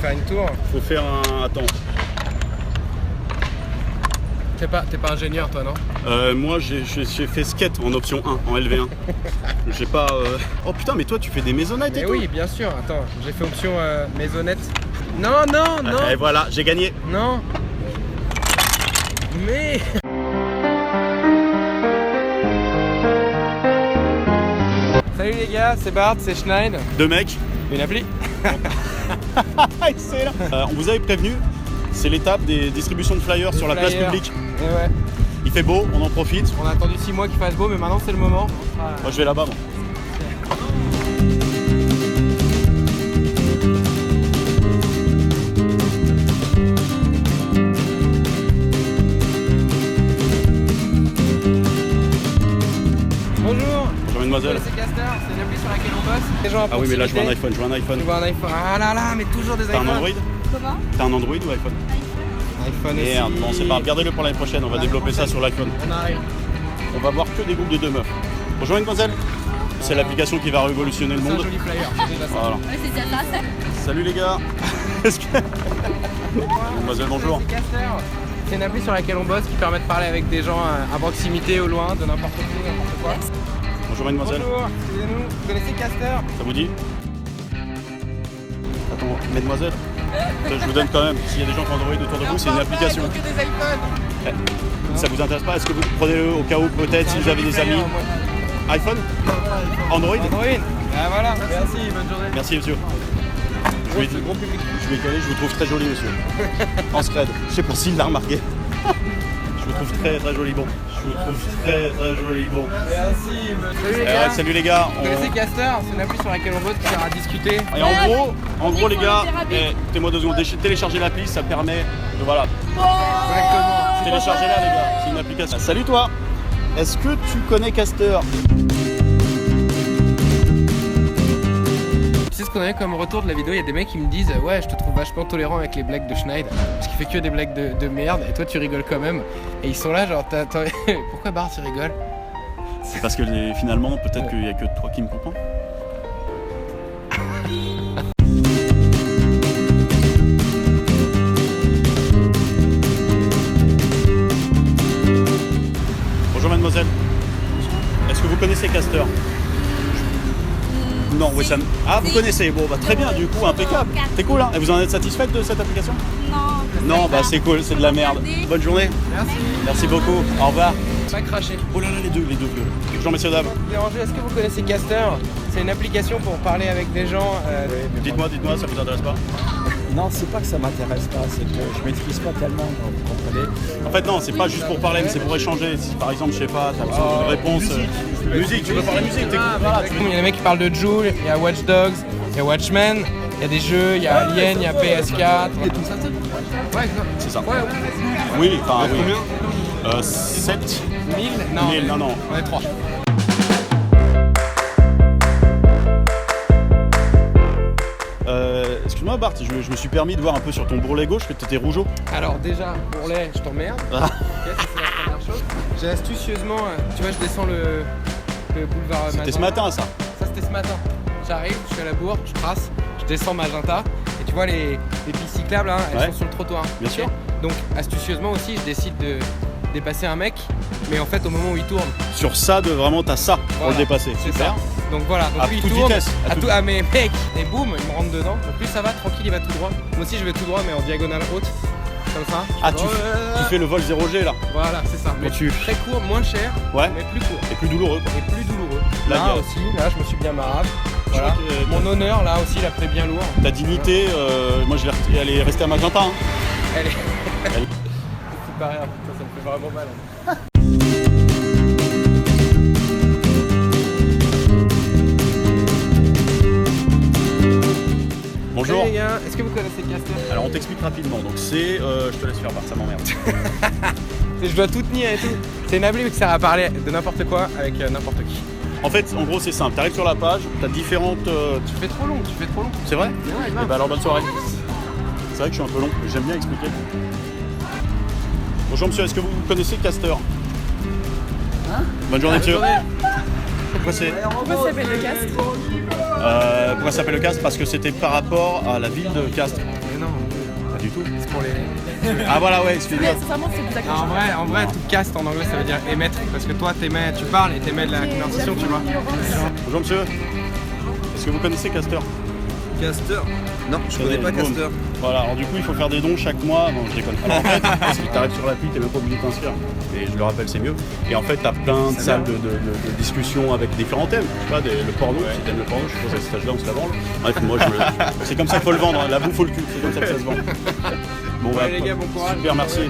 faire une tour. Faut faire un... Attends. T'es pas ingénieur toi, non? Moi j'ai fait skate en option 1, en LV1. J'ai pas... Oh putain, mais toi tu fais des maisonnettes et Mais tout. oui, bien sûr. Attends, j'ai fait option maisonnette. Non, non, non. Et voilà, j'ai gagné. Non. Mais... Salut les gars, c'est Bart, c'est Schneid. Deux mecs. Une appli. Excellent. On vous avait prévenu, c'est l'étape des distributions de flyers sur la place publique. Et ouais. Il fait beau, on en profite. On a attendu 6 mois qu'il fasse beau, mais maintenant c'est le moment. Moi je vais là-bas, moi. Bonjour. Bonjour mademoiselle. C'est Caster, c'est une appli sur laquelle on bosse. Les gens à Ah oui, mais là je vois un proximité. iPhone, Tu vois un iPhone. Ah là là, mais toujours des T'as iPhones. un Android? Comment? T'as un Android ou iPhone? iPhone Merde, aussi. bon c'est pas, regardez-le pour l'année prochaine, on va développer ça sur l'iPhone. On arrive. On va voir que des groupes de deux meufs. Bonjour mademoiselle. C'est l'application qui va révolutionner le C'est un monde. joli flyer. C'est déjà ça. Voilà. Ouais, c'est déjà ça. Salut les gars. Est-ce que... Mademoiselle, bonjour. C'est Caster. C'est une appli sur laquelle on bosse qui permet de parler avec des gens à proximité, au loin, de n'importe où, n'importe quoi. Bonjour mademoiselle. Bonjour, excusez-nous, vous connaissez Caster? Ça vous dit? Attends, mademoiselle. Je vous donne quand même, s'il y a des gens qui ont Android autour de vous, c'est une application. Il faut que des iPhones. Ça vous intéresse pas? Est-ce que vous prenez-le au cas où peut-être si vous avez des amis? iPhone? Android? Android. Ah voilà, merci, bonne journée. Merci monsieur. Je vais gros public. Je vais y aller, je vous trouve très joli monsieur. En scred. Je sais pas s'il l'a remarqué. Je vous trouve très très joli bon. Je vous trouve très très joli bon. Merci, salut les gars. Salut les gars. Vous connaissez Caster? C'est une appli sur laquelle on bosse qui sert à discuter. Et en gros les gars, écoutez-moi 2 secondes, téléchargez l'appli, ça permet de voilà. Exactement. Téléchargez-la les gars, c'est une application. Salut toi. Est-ce que tu connais Caster? Tu sais ce qu'on a eu comme retour de la vidéo? Il y a des mecs qui me disent ouais, je te trouve vachement tolérant avec les blagues de Schneid parce qu'il fait que des blagues de merde et toi tu rigoles quand même. Et ils sont là genre pourquoi Bart tu rigoles? C'est parce que finalement peut-être qu'il n'y a que toi qui me comprends. Bonjour mademoiselle. Est-ce que vous connaissez Caster? Non, oui, ça... Ah, vous connaissez. Bon, bah très bien, du coup, impeccable. C'est cool, hein? Et vous en êtes satisfaite de cette application? Non, bah c'est cool, c'est de la merde. Bonne journée. Merci. Merci beaucoup. Au revoir. Pas cracher. Oh là là, les deux vieux. Bonjour messieurs, dames. Déranger, est-ce que vous connaissez Caster? C'est une application pour parler avec des gens. Dites-moi, ça vous intéresse pas? Non, c'est pas que ça m'intéresse pas, c'est que je maîtrise pas tellement, vous comprenez. En fait, non, c'est pas juste pour parler, mais c'est pour échanger. Si par exemple, je sais pas, t'as besoin d'une réponse. Musique, tu veux parler musique? Voilà. Il y a des mecs qui parlent de Joule, il y a Watch Dogs, il y a Watchmen, il y a des jeux, il y a Alien, il y a PS4. Et tout ça, Ouais, C'est ça. ouais. Oui, enfin, oui. 7 1000? 1000, non. On est 3. Excuse-moi Bart, je me suis permis de voir un peu sur ton bourrelet gauche que t'étais rougeau. Alors déjà, bourrelet, je t'emmerde. Ah. Ok, ça c'est la première chose. J'ai astucieusement, tu vois, je descends le boulevard C'était ce matin ça. Ça c'était ce matin. J'arrive, je suis à la bourre, je trace, je descends Magenta. Et tu vois les pistes cyclables, hein, elles Ouais. sont sur le trottoir. Bien sûr. Donc astucieusement aussi, je décide de dépasser un mec, mais en fait au moment où il tourne. Sur ça, vraiment t'as ça pour Voilà, le dépasser. C'est Super. ça. Donc voilà, donc À lui il toute tourne, vitesse, à toute- mais mec, et boum, il me rentre dedans. Donc lui ça va, tranquille, il va tout droit. Moi aussi je vais tout droit, mais en diagonale haute, comme ça. Ah, tu fais le vol 0G là. Voilà, c'est ça. Mais tu- très court, moins cher, Ouais. mais plus court Et plus douloureux quoi. et plus douloureux. Là, Là il y a- aussi, là je me suis bien marré. Voilà. crois que, Mon honneur là aussi, il a pris bien lourd. Ta dignité, moi elle est restée à Magenta. Hein. Elle est. Elle- C'est pas rien, ça me fait vraiment mal. Bonjour. Salut les gars, est-ce que vous connaissez Caster? Alors on t'explique rapidement. Donc c'est, je te laisse faire part, ça m'emmerde. Je dois tout tenir et tout. C'est une appli qui sert à parler de n'importe quoi avec n'importe qui. En fait, en gros c'est simple. T'arrives sur la page, t'as différentes. Tu fais trop long, C'est vrai? Ouais, Et bah alors bonne soirée. C'est vrai que je suis un peu long, mais j'aime bien expliquer. Bonjour monsieur, est-ce que vous connaissez Caster? Bonne journée monsieur. Pourquoi c'est Pourquoi ça s'appelle le castre? pourquoi ça s'appelle le Castres? Parce que c'était par rapport à la ville de Castres. non, Pas du tout. c'est pour les... Ah voilà, ouais, excuse-moi. Mais sincèrement, c'est plus Non, en vrai, tout cast en anglais, ça veut dire émettre. Parce que toi, tu parles et t'émets de la conversation, tu vois. Bonjour monsieur. Est-ce que vous connaissez Caster? Caster? Non, je connais pas Caster. Voilà, alors du coup il faut faire des dons chaque mois. Non, je déconne. Alors en fait, parce que t'arrives sur l'appli, t'es même pas obligé de t'inscrire. Et je le rappelle, c'est mieux. Et en fait, t'as plein de salles de discussion avec différents thèmes. Je sais pas, le porno, si t'aimes le porno, je suppose à cet âge-là, on se la branle. Bref, moi, c'est comme ça qu'il faut le vendre, hein. La bouffe au cul, c'est comme ça que ça se vend. Bon, Ouais, les gars, bon courage. Super, merci.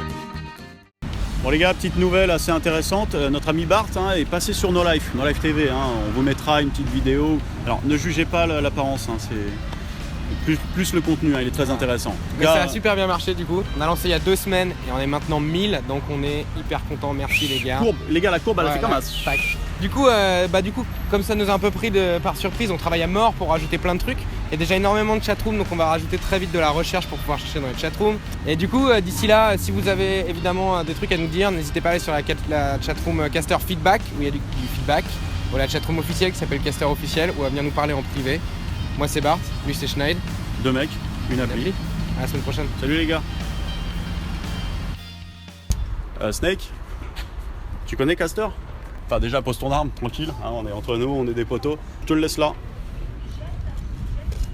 Bon les gars, petite nouvelle assez intéressante, notre ami Bart est passé sur No Life TV, on vous mettra une petite vidéo. Alors ne jugez pas l'apparence, c'est plus le contenu, il est très intéressant. Mais ça a super bien marché du coup. On a lancé il y a 2 semaines et on est maintenant 1000, donc on est hyper contents. Merci les gars. La courbe elle a fait comme ça. Tac. Du coup, comme ça nous a un peu pris par surprise, on travaille à mort pour rajouter plein de trucs. Il y a déjà énormément de chatrooms, donc on va rajouter très vite de la recherche pour pouvoir chercher dans les chatrooms. Et du coup, d'ici là, si vous avez évidemment des trucs à nous dire, n'hésitez pas à aller sur la chatroom Caster Feedback, où il y a du feedback, ou la chatroom officielle qui s'appelle Caster Officiel, où à venir nous parler en privé. Moi c'est Bart, lui c'est Schneid. 2 mecs, une appli. À la semaine prochaine. Salut les gars. Snake, tu connais Caster? Enfin déjà pose ton arme, tranquille, on est entre nous, on est des potos. Je te le laisse là.